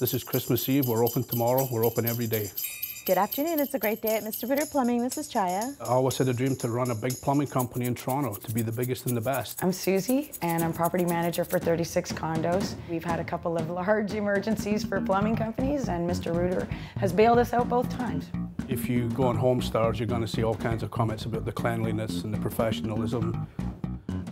This is Christmas Eve. We're open tomorrow. We're open every day. Good afternoon. It's a great day at Mr. Ritter Plumbing. This is Chaya. I always had a dream to run a big plumbing company in Toronto, to be the biggest and the best. I'm Susie, and I'm property manager for 36 condos. We've had a couple of large emergencies for plumbing companies, and Mr. Ritter has bailed us out both times. If you go on HomeStars, you're going to see all kinds of comments about the cleanliness and the professionalism.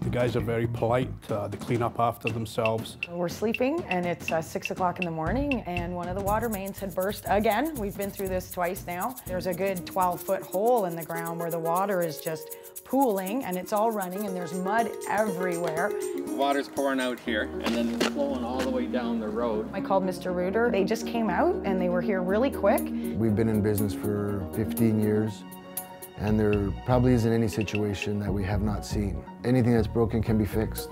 The guys are very polite. They clean up after themselves. We're sleeping, and it's 6 o'clock in the morning, and one of the water mains had burst again. We've been through this twice now. There's a good 12-foot hole in the ground where the water is just pooling, and it's all running, and there's mud everywhere. The water's pouring out here, and then it's flowing all the way down the road. I called Mr. Ritter. They just came out, and they were here really quick. We've been in business for 15 years. And there probably isn't any situation that we have not seen. Anything that's broken can be fixed.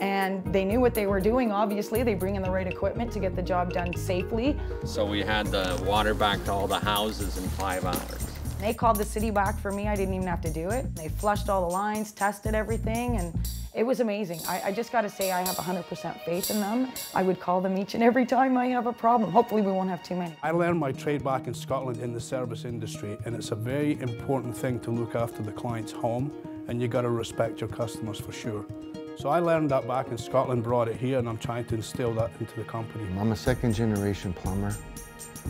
And they knew what they were doing, obviously. They bring in the right equipment to get the job done safely. So we had the water back to all the houses in 5 hours. They called the city back for me. I didn't even have to do it. They flushed all the lines, tested everything, and it was amazing. I just got to say I have 100% faith in them. I would call them each and every time I have a problem. Hopefully we won't have too many. I learned my trade back in Scotland in the service industry, and it's a very important thing to look after the client's home, and you got to respect your customers for sure. So I learned that back in Scotland, brought it here, and I'm trying to instill that into the company. I'm a second-generation plumber,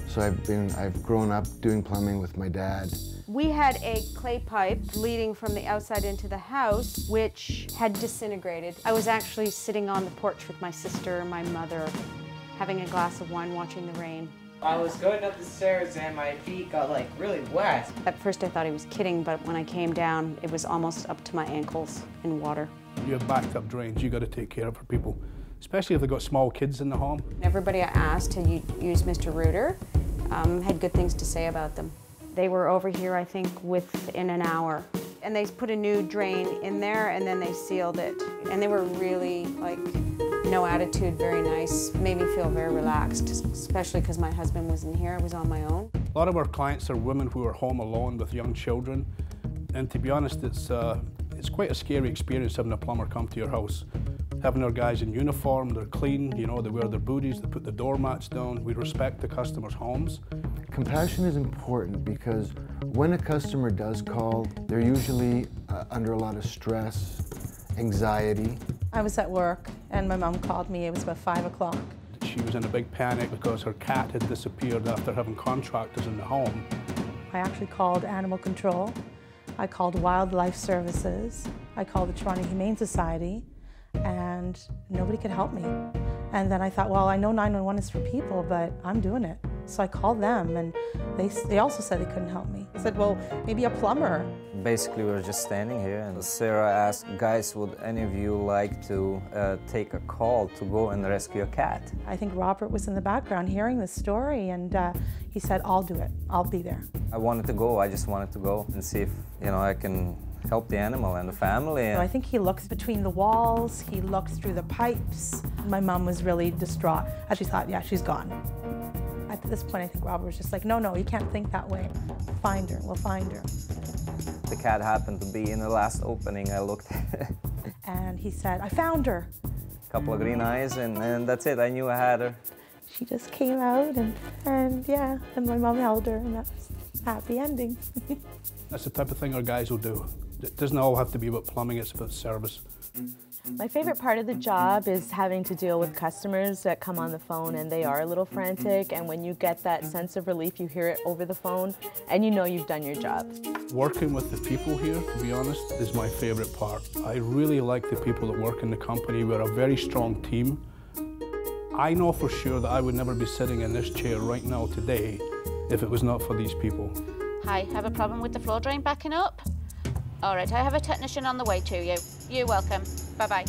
so I've grown up doing plumbing with my dad. We had a clay pipe leading from the outside into the house, which had disintegrated. I was actually sitting on the porch with my sister and my mother, having a glass of wine, watching the rain. I was going up the stairs and my feet got like really wet. At first I thought he was kidding, but when I came down, it was almost up to my ankles in water. You have backed up drains, you got to take care of for people, especially if they've got small kids in the home. Everybody I asked had used Mr. Ritter, had good things to say about them. They were over here, I think, within an hour. And they put a new drain in there, and then they sealed it. And they were really, like, no attitude, very nice, made me feel very relaxed, especially because my husband wasn't here, I was on my own. A lot of our clients are women who are home alone with young children. And to be honest, it's quite a scary experience having a plumber come to your house. Having our guys in uniform, they're clean, you know, they wear their booties, they put the doormats down. We respect the customers' homes. Compassion is important because when a customer does call, they're usually under a lot of stress, anxiety. I was at work and my mom called me. It was about 5 o'clock. She was in a big panic because her cat had disappeared after having contractors in the home. I actually called Animal Control. I called Wildlife Services. I called the Toronto Humane Society, and nobody could help me. And then I thought, well, I know 911 is for people, but I'm doing it. So I called them, and they also said they couldn't help me. I said, well, maybe a plumber. Basically, we were just standing here, and Sarah asked, guys, would any of you like to take a call to go and rescue a cat? I think Robert was in the background hearing this story, and he said, I'll do it. I'll be there. I wanted to go. I just wanted to go and see if, I can help the animal and the family. So I think he looks between the walls, he looks through the pipes. My mom was really distraught. She thought, yeah, she's gone. At this point, I think Robert was just like, no, you can't think that way. Find her, we'll find her. The cat happened to be in the last opening I looked at. And he said, I found her. A couple of green eyes, and that's it. I knew I had her. She just came out, and yeah, and my mom held her, and that was a happy ending. That's the type of thing our guys will do. It doesn't all have to be about plumbing, it's about service. My favorite part of the job is having to deal with customers that come on the phone and they are a little frantic, and when you get that sense of relief, you hear it over the phone and you know you've done your job. Working with the people here, to be honest, is my favorite part. I really like the people that work in the company. We're a very strong team. I know for sure that I would never be sitting in this chair right now today if it was not for these people. Hi, have a problem with the floor drain backing up? All right, I have a technician on the way to you. You're welcome. Bye-bye.